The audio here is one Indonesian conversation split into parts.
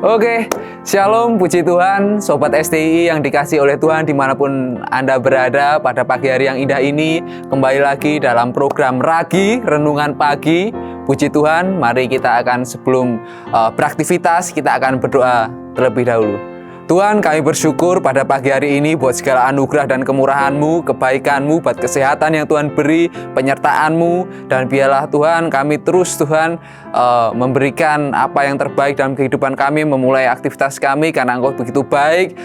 Oke, Shalom, puji Tuhan, Sobat STI yang dikasih oleh Tuhan dimanapun Anda berada pada pagi hari yang indah ini. Kembali lagi dalam program Ragi, Renungan Pagi. Puji Tuhan, mari kita akan sebelum beraktivitas, kita akan berdoa terlebih dahulu. Tuhan, kami bersyukur pada pagi hari ini buat segala anugerah dan kemurahan-Mu, kebaikan-Mu, buat kesehatan yang Tuhan beri, penyertaan-Mu, dan biarlah Tuhan kami terus Tuhan memberikan apa yang terbaik dalam kehidupan kami, memulai aktivitas kami karena Engkau begitu baik,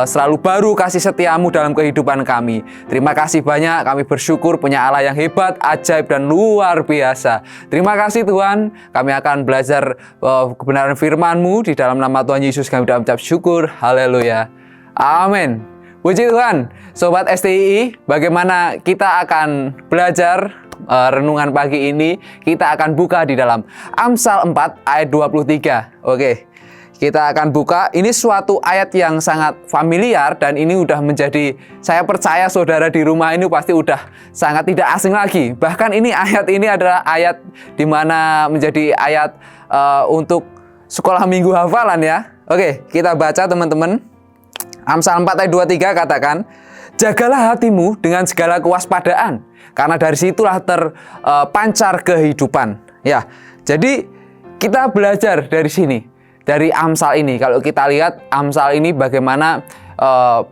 selalu baru kasih setia-Mu dalam kehidupan kami. Terima kasih banyak, kami bersyukur punya Allah yang hebat, ajaib, dan luar biasa. Terima kasih Tuhan, kami akan belajar kebenaran firman-Mu. Di dalam nama Tuhan Yesus kami sudah mengucap syukur. Haleluya. Amin. Puji Tuhan. Sobat STI, bagaimana kita akan belajar renungan pagi ini? Kita akan buka di dalam Amsal 4 ayat 23. Oke. Kita akan buka. Ini suatu ayat yang sangat familiar dan ini udah menjadi, saya percaya saudara di rumah ini pasti udah sangat tidak asing lagi. Bahkan ayat ini adalah ayat di mana menjadi ayat untuk sekolah minggu hafalan ya. Oke, kita baca teman-teman. Amsal 4 ayat 23 katakan, jagalah hatimu dengan segala kewaspadaan, karena dari situlah terpancar kehidupan. Ya, jadi kita belajar dari sini, dari Amsal ini. Kalau kita lihat Amsal ini bagaimana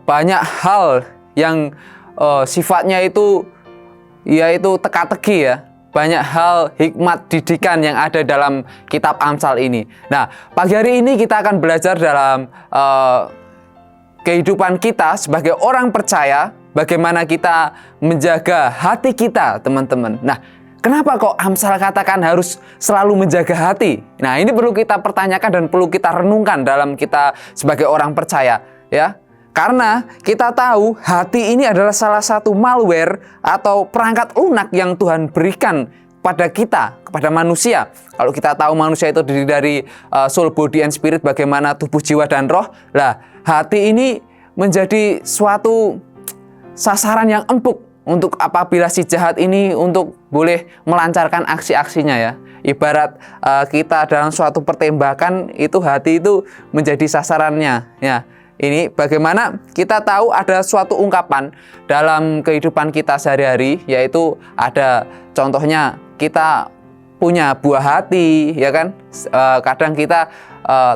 banyak hal yang sifatnya itu yaitu teka-teki ya. Banyak hal hikmat didikan yang ada dalam kitab Amsal ini. Nah, pagi hari ini kita akan belajar dalam kehidupan kita sebagai orang percaya, bagaimana kita menjaga hati kita, teman-teman. Nah, kenapa kok Amsal katakan harus selalu menjaga hati? Nah, ini perlu kita pertanyakan dan perlu kita renungkan dalam kita sebagai orang percaya, ya. Karena kita tahu hati ini adalah salah satu malware atau perangkat lunak yang Tuhan berikan pada kita, kepada manusia. Kalau kita tahu manusia itu terdiri dari soul, body, and spirit, bagaimana tubuh, jiwa, dan roh. Lah, hati ini menjadi suatu sasaran yang empuk untuk apabila si jahat ini untuk boleh melancarkan aksi-aksinya ya. Ibarat kita dalam suatu pertembakan, itu hati itu menjadi sasarannya ya. Ini bagaimana kita tahu ada suatu ungkapan dalam kehidupan kita sehari-hari, yaitu ada contohnya kita punya buah hati, ya kan? Kadang kita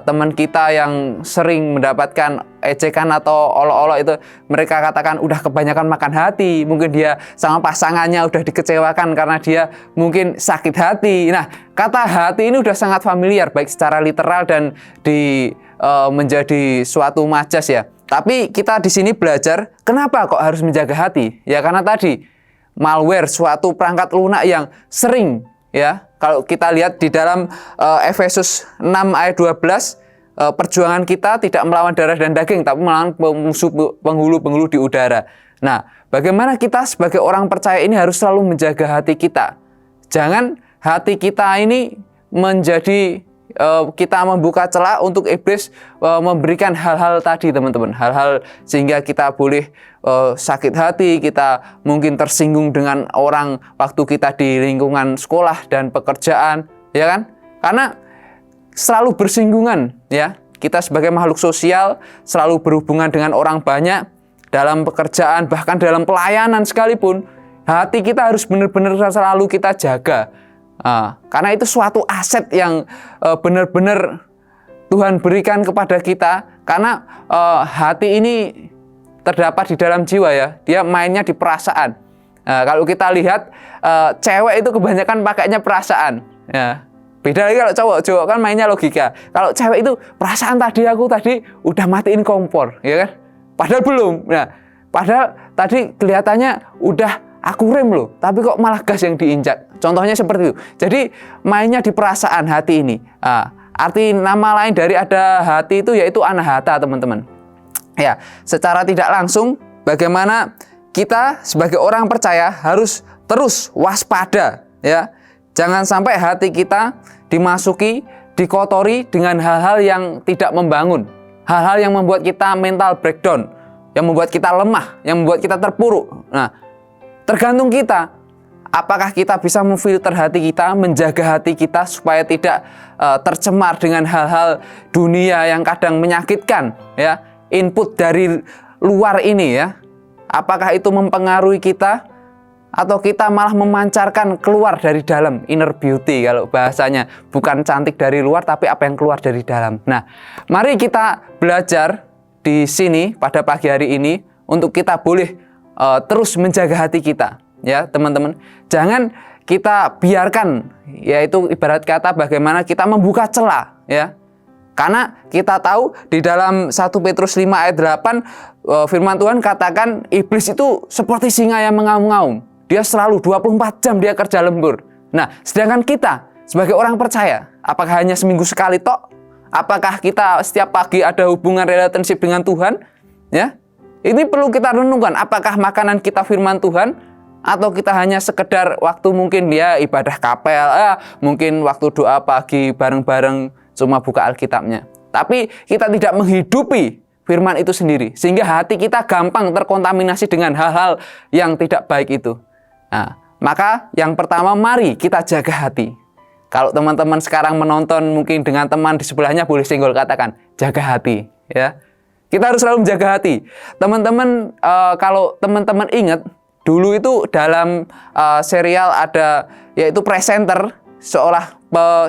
teman kita yang sering mendapatkan ejekan atau olok-olok itu, mereka katakan udah kebanyakan makan hati. Mungkin dia sama pasangannya udah dikecewakan karena dia mungkin sakit hati. Nah, kata hati ini udah sangat familiar, baik secara literal dan menjadi suatu majas ya. Tapi kita di sini belajar kenapa kok harus menjaga hati? Ya karena tadi malware, suatu perangkat lunak yang sering ya. Kalau kita lihat di dalam Efesus 6 ayat 12, perjuangan kita tidak melawan darah dan daging, tapi melawan musuh penghulu-penghulu di udara. Nah, bagaimana kita sebagai orang percaya ini harus selalu menjaga hati kita. Jangan hati kita ini menjadi kita membuka celah untuk iblis memberikan hal-hal tadi teman-teman. Hal-hal sehingga kita boleh sakit hati, kita mungkin tersinggung dengan orang waktu kita di lingkungan sekolah dan pekerjaan, ya kan? Karena selalu bersinggungan ya. Kita sebagai makhluk sosial selalu berhubungan dengan orang banyak dalam pekerjaan, bahkan dalam pelayanan sekalipun. Hati kita harus benar-benar selalu kita jaga. Karena itu suatu aset yang benar-benar Tuhan berikan kepada kita. Karena hati ini terdapat di dalam jiwa ya. Dia mainnya di perasaan. Kalau kita lihat cewek itu kebanyakan pakainya perasaan ya. Beda lagi kalau cowok kan mainnya logika. Kalau cewek itu perasaan, aku tadi udah matiin kompor ya kan. Padahal belum. Nah, padahal tadi kelihatannya udah aku rem loh, tapi kok malah gas yang diinjak. Contohnya seperti itu. Jadi mainnya di perasaan hati ini. Arti nama lain dari ada hati itu yaitu anahata teman-teman. Ya, secara tidak langsung bagaimana kita sebagai orang percaya harus terus waspada ya. Jangan sampai hati kita dimasuki, dikotori dengan hal-hal yang tidak membangun. Hal-hal yang membuat kita mental breakdown, yang membuat kita lemah, yang membuat kita terpuruk. Nah, tergantung kita Apakah kita bisa memfilter hati kita, menjaga hati kita supaya tidak tercemar dengan hal-hal dunia yang kadang menyakitkan, ya. Input dari luar ini, ya. Apakah itu mempengaruhi kita atau kita malah memancarkan keluar dari dalam, inner beauty kalau bahasanya, bukan cantik dari luar tapi apa yang keluar dari dalam. Nah, mari kita belajar di sini pada pagi hari ini untuk kita boleh terus menjaga hati kita, ya teman-teman. Jangan kita biarkan, yaitu ibarat kata bagaimana kita membuka celah, ya. Karena kita tahu di dalam 1 Petrus 5 ayat 8 firman Tuhan katakan iblis itu seperti singa yang mengaum-ngaum. Dia selalu 24 jam dia kerja lembur. Nah, sedangkan kita sebagai orang percaya, apakah hanya seminggu sekali tok? Apakah kita setiap pagi ada hubungan relationship dengan Tuhan? Ya, ini perlu kita renungkan. Apakah makanan kita firman Tuhan? Atau kita hanya sekedar waktu mungkin dia ibadah kapel, mungkin waktu doa pagi bareng-bareng cuma buka Alkitabnya. Tapi kita tidak menghidupi firman itu sendiri. Sehingga hati kita gampang terkontaminasi dengan hal-hal yang tidak baik itu. Nah, maka yang pertama mari kita jaga hati. Kalau teman-teman sekarang menonton mungkin dengan teman di sebelahnya boleh senggol katakan, jaga hati, ya. Kita harus selalu menjaga hati. Teman-teman, kalau teman-teman ingat, dulu itu dalam serial ada, yaitu presenter,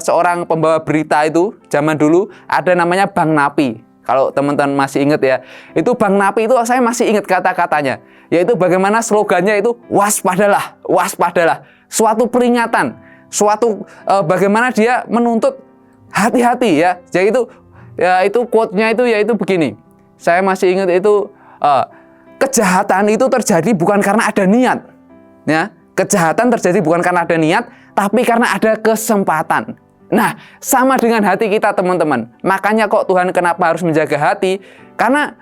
seorang pembawa berita itu, zaman dulu ada namanya Bang Napi. Kalau teman-teman masih ingat ya, itu Bang Napi itu saya masih ingat kata-katanya. Yaitu bagaimana slogannya itu, waspadalah, waspadalah. Suatu peringatan, bagaimana dia menuntut hati-hati, ya. Itu quote-nya itu yaitu begini. Saya masih ingat itu, kejahatan itu terjadi bukan karena ada niat, ya. Kejahatan terjadi bukan karena ada niat, tapi karena ada kesempatan. Nah, sama dengan hati kita teman-teman. Makanya kok Tuhan kenapa harus menjaga hati? Karena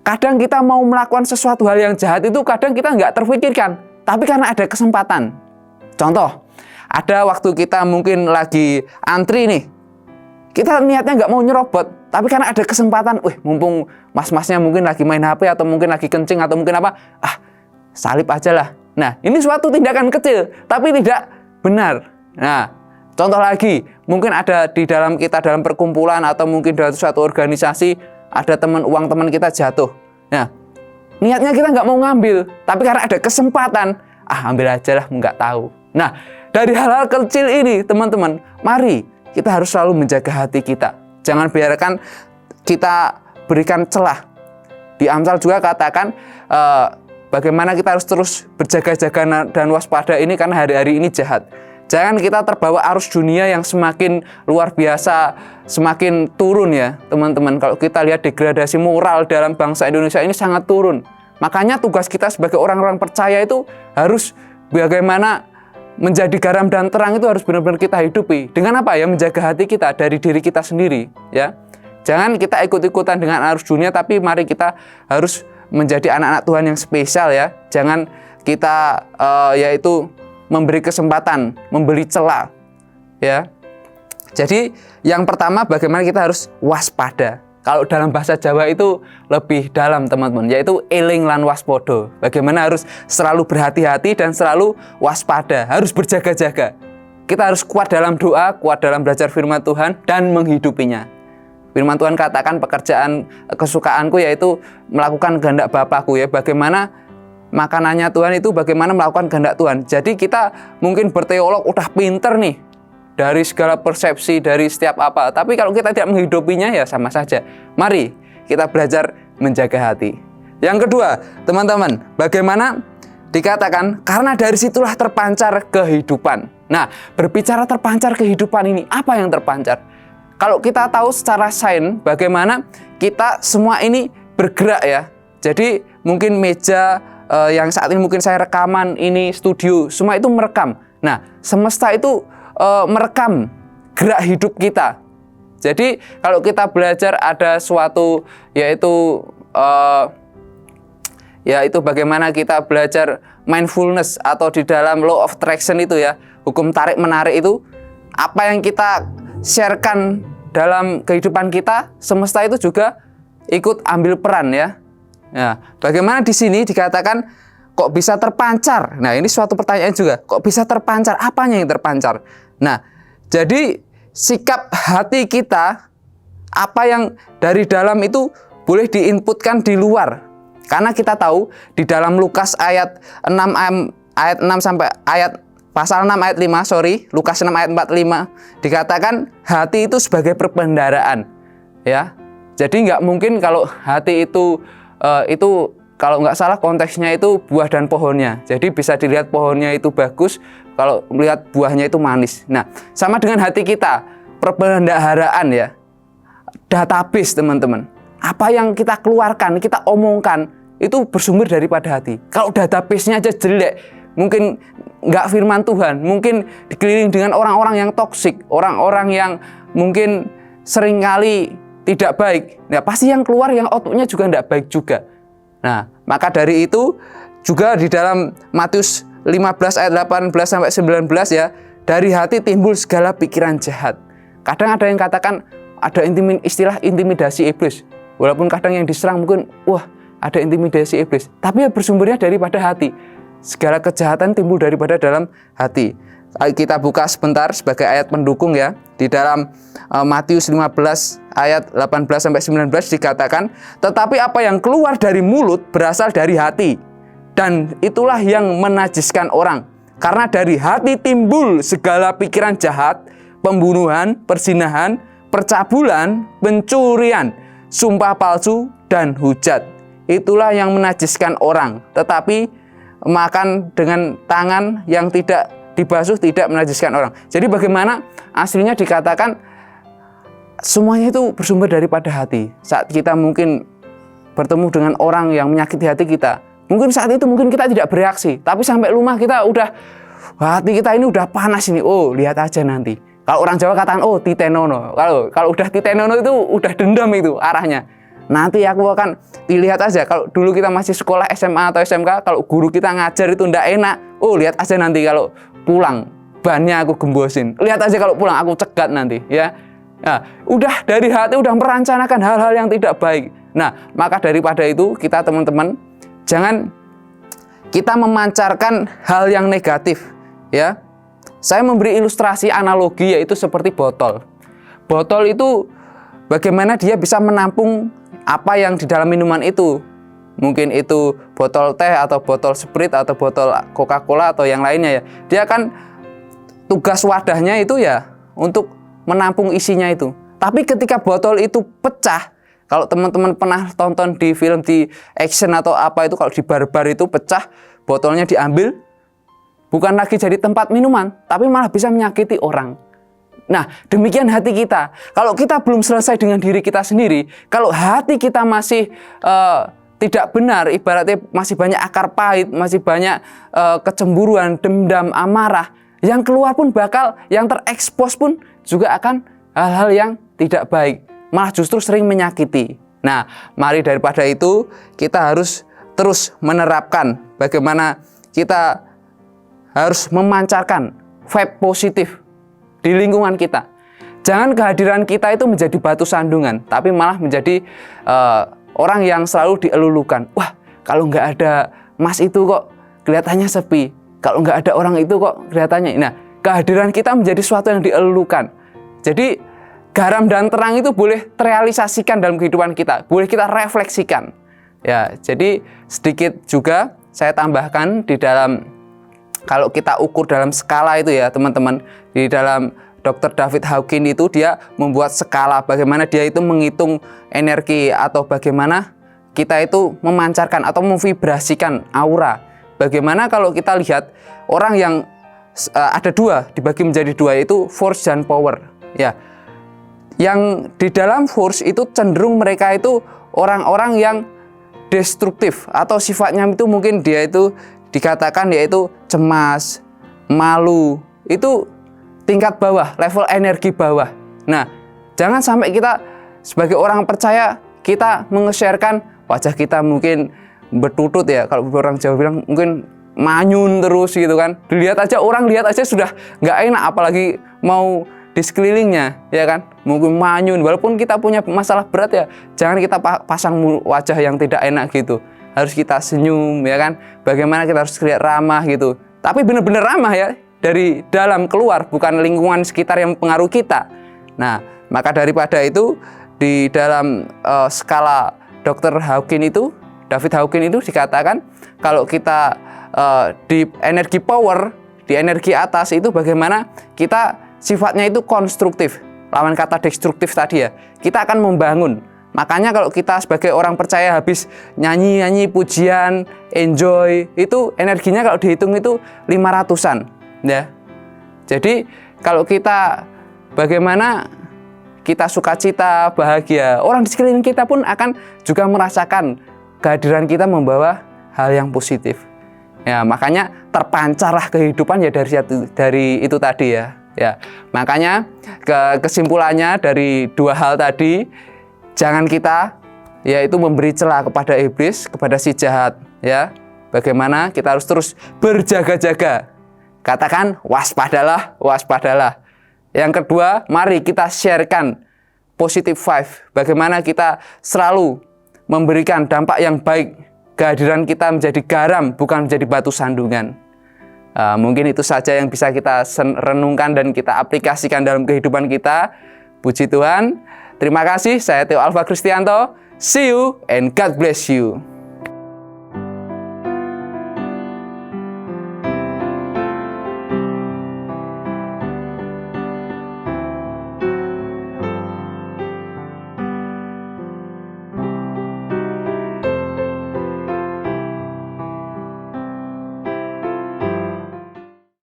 kadang kita mau melakukan sesuatu hal yang jahat itu kadang kita nggak terpikirkan. Tapi karena ada kesempatan. Contoh, ada waktu kita mungkin lagi antri nih. Kita niatnya nggak mau nyerobot. Tapi karena ada kesempatan, mumpung mas-masnya mungkin lagi main HP atau mungkin lagi kencing atau mungkin apa, salip aja lah. Nah, ini suatu tindakan kecil, tapi tidak benar. Nah, contoh lagi, mungkin ada di dalam kita dalam perkumpulan atau mungkin dalam suatu organisasi, ada uang teman kita jatuh. Nah, niatnya kita nggak mau ngambil, tapi karena ada kesempatan, ambil aja lah, nggak tahu. Nah, dari hal-hal kecil ini, teman-teman, mari kita harus selalu menjaga hati kita. Jangan biarkan kita berikan celah. Di Amsal juga katakan, bagaimana kita harus terus berjaga-jaga dan waspada ini karena hari-hari ini jahat. Jangan kita terbawa arus dunia yang semakin luar biasa, semakin turun ya teman-teman. Kalau kita lihat degradasi moral dalam bangsa Indonesia ini sangat turun. Makanya tugas kita sebagai orang-orang percaya itu harus bagaimana menjadi garam dan terang itu harus benar-benar kita hidupi. Dengan apa ya? Menjaga hati kita dari diri kita sendiri, ya. Jangan kita ikut-ikutan dengan arus dunia, tapi mari kita harus menjadi anak-anak Tuhan yang spesial, ya. Jangan kita yaitu memberi kesempatan, memberi celah, ya. Jadi yang pertama bagaimana kita harus waspada. Kalau dalam bahasa Jawa itu lebih dalam teman-teman, yaitu eling lan waspodo. Bagaimana harus selalu berhati-hati dan selalu waspada, harus berjaga-jaga. Kita harus kuat dalam doa, kuat dalam belajar firman Tuhan dan menghidupinya. Firman Tuhan katakan pekerjaan kesukaanku yaitu melakukan kehendak Bapakku, ya. Bagaimana makanannya Tuhan itu bagaimana melakukan kehendak Tuhan. Jadi kita mungkin berteolog udah pinter nih dari segala persepsi, dari setiap apa. Tapi kalau kita tidak menghidupinya ya sama saja. Mari kita belajar menjaga hati. Yang kedua, teman-teman, bagaimana dikatakan karena dari situlah terpancar kehidupan. Nah, berbicara terpancar kehidupan ini, apa yang terpancar? Kalau kita tahu secara sains bagaimana kita semua ini bergerak, ya. Jadi mungkin meja yang saat ini mungkin saya rekaman, ini studio, semua itu merekam. Nah, semesta itu merekam gerak hidup kita. Jadi kalau kita belajar ada suatu yaitu bagaimana kita belajar mindfulness atau di dalam law of attraction itu, ya, hukum tarik menarik itu, apa yang kita sharekan dalam kehidupan kita, semesta itu juga ikut ambil peran, ya. Nah, bagaimana di sini dikatakan kok bisa terpancar? Nah, ini suatu pertanyaan juga. Kok bisa terpancar? Apanya yang terpancar? Nah, jadi sikap hati kita, apa yang dari dalam itu boleh diinputkan di luar. Karena kita tahu di dalam Lukas ayat 6 sampai pasal 6 ayat 5, Lukas 6 ayat 45 dikatakan hati itu sebagai perbendaharaan, ya. Jadi nggak mungkin kalau hati itu kalau nggak salah konteksnya itu buah dan pohonnya. Jadi bisa dilihat pohonnya itu bagus, kalau melihat buahnya itu manis. Nah, sama dengan hati kita, perbendaharaan ya, database teman-teman. Apa yang kita keluarkan, kita omongkan, itu bersumber daripada hati. Kalau database-nya aja jelek, mungkin nggak firman Tuhan, mungkin dikelilingi dengan orang-orang yang toksik, orang-orang yang mungkin seringkali tidak baik, nah pasti yang keluar, yang outputnya juga tidak baik juga. Nah, maka dari itu juga di dalam Matius 15 ayat 18 sampai 19 ya, dari hati timbul segala pikiran jahat. Kadang ada yang katakan ada istilah intimidasi iblis. Walaupun kadang yang diserang mungkin, wah ada intimidasi iblis. Tapi ya bersumbernya daripada hati. Segala kejahatan timbul daripada dalam hati. Kita buka sebentar sebagai ayat pendukung ya. Di dalam Matius 15 ayat 18 sampai 19 dikatakan, tetapi apa yang keluar dari mulut berasal dari hati. Dan itulah yang menajiskan orang. Karena dari hati timbul segala pikiran jahat, pembunuhan, perzinahan, percabulan, pencurian, sumpah palsu, dan hujat. Itulah yang menajiskan orang. Tetapi makan dengan tangan yang tidak dibasuh tidak menajiskan orang. Jadi bagaimana aslinya dikatakan semuanya itu bersumber daripada hati. Saat kita mungkin bertemu dengan orang yang menyakiti hati kita, mungkin saat itu mungkin kita tidak bereaksi, tapi sampai rumah kita udah, hati kita ini udah panas ini. Oh, lihat aja nanti. Kalau orang Jawa katakan, oh titenono. Kalau udah titenono itu udah dendam itu arahnya. Nanti aku akan dilihat aja. Kalau dulu kita masih sekolah SMA atau SMK, kalau guru kita ngajar itu ndak enak. Oh lihat aja nanti kalau pulang bannya aku gembosin. Lihat aja kalau pulang aku cegat nanti, ya. Nah, udah dari hati udah merencanakan hal-hal yang tidak baik. Nah, maka daripada itu kita teman-teman jangan kita memancarkan hal yang negatif, ya. Saya memberi ilustrasi analogi yaitu seperti botol. Botol itu bagaimana dia bisa menampung apa yang di dalam minuman itu. Mungkin itu botol teh atau botol Sprite atau botol Coca-Cola atau yang lainnya ya. Dia kan tugas wadahnya itu ya untuk menampung isinya itu. Tapi ketika botol itu pecah, kalau teman-teman pernah tonton di film di action atau apa itu, kalau di bar-bar itu pecah, botolnya diambil, bukan lagi jadi tempat minuman, tapi malah bisa menyakiti orang. Nah, demikian hati kita. Kalau kita belum selesai dengan diri kita sendiri, kalau hati kita masih tidak benar, ibaratnya masih banyak akar pahit, masih banyak kecemburuan, dendam, amarah, yang keluar pun bakal, yang terekspos pun juga akan hal-hal yang tidak baik, malah justru sering menyakiti. Nah, mari daripada itu, kita harus terus menerapkan bagaimana kita harus memancarkan vibe positif di lingkungan kita. Jangan kehadiran kita itu menjadi batu sandungan, tapi malah menjadi orang yang selalu dielulukan. Wah, kalau nggak ada Mas itu kok kelihatannya sepi. Kalau nggak ada orang itu kok kelihatannya. Nah, kehadiran kita menjadi sesuatu yang dielulukan. Jadi garam dan terang itu boleh terrealisasikan dalam kehidupan kita, boleh kita refleksikan. Ya, jadi sedikit juga saya tambahkan di dalam, kalau kita ukur dalam skala itu ya teman-teman, di dalam Dr. David Hawkins itu dia membuat skala bagaimana dia itu menghitung energi atau bagaimana kita itu memancarkan atau memvibrasikan aura. Bagaimana kalau kita lihat orang yang ada dua, dibagi menjadi dua, yaitu force dan power. Ya, yang di dalam force itu cenderung mereka itu orang-orang yang destruktif atau sifatnya itu mungkin dia itu dikatakan yaitu cemas, malu, itu tingkat bawah, level energi bawah. Nah, jangan sampai kita sebagai orang percaya kita menge-sharekan wajah kita mungkin bertutut ya, kalau orang Jawa bilang mungkin manyun terus gitu kan. Dilihat aja, orang lihat aja sudah nggak enak, apalagi mau di sekelilingnya ya kan, mungkin manyun. Walaupun kita punya masalah berat ya, jangan kita pasang wajah yang tidak enak gitu. harus kita senyum, ya kan? Bagaimana kita harus terlihat ramah gitu. Tapi benar-benar ramah ya, dari dalam keluar, bukan lingkungan sekitar yang mempengaruhi kita. Nah, maka daripada itu, di dalam skala Dr. Hawkins itu, David Hawkins itu dikatakan kalau kita di energi power, di energi atas itu bagaimana kita sifatnya itu konstruktif, lawan kata destruktif tadi ya. Kita akan membangun. Makanya kalau kita sebagai orang percaya habis nyanyi-nyanyi pujian, enjoy, itu energinya kalau dihitung itu 500-an ya. Jadi kalau kita bagaimana kita sukacita, bahagia, orang di sekeliling kita pun akan juga merasakan kehadiran kita membawa hal yang positif. Ya, makanya terpancarlah kehidupan ya dari itu tadi ya. Ya, makanya kesimpulannya dari dua hal tadi, jangan kita yaitu memberi celah kepada iblis, kepada si jahat ya. Bagaimana kita harus terus berjaga-jaga. Katakan waspadalah, waspadalah. Yang kedua, mari kita sharekan positive vibe. Bagaimana kita selalu memberikan dampak yang baik. Kehadiran kita menjadi garam, bukan menjadi batu sandungan. Mungkin itu saja yang bisa kita renungkan dan kita aplikasikan dalam kehidupan kita. Puji Tuhan. Terima kasih, saya Theo Alfa Kristianto. See you and God bless you.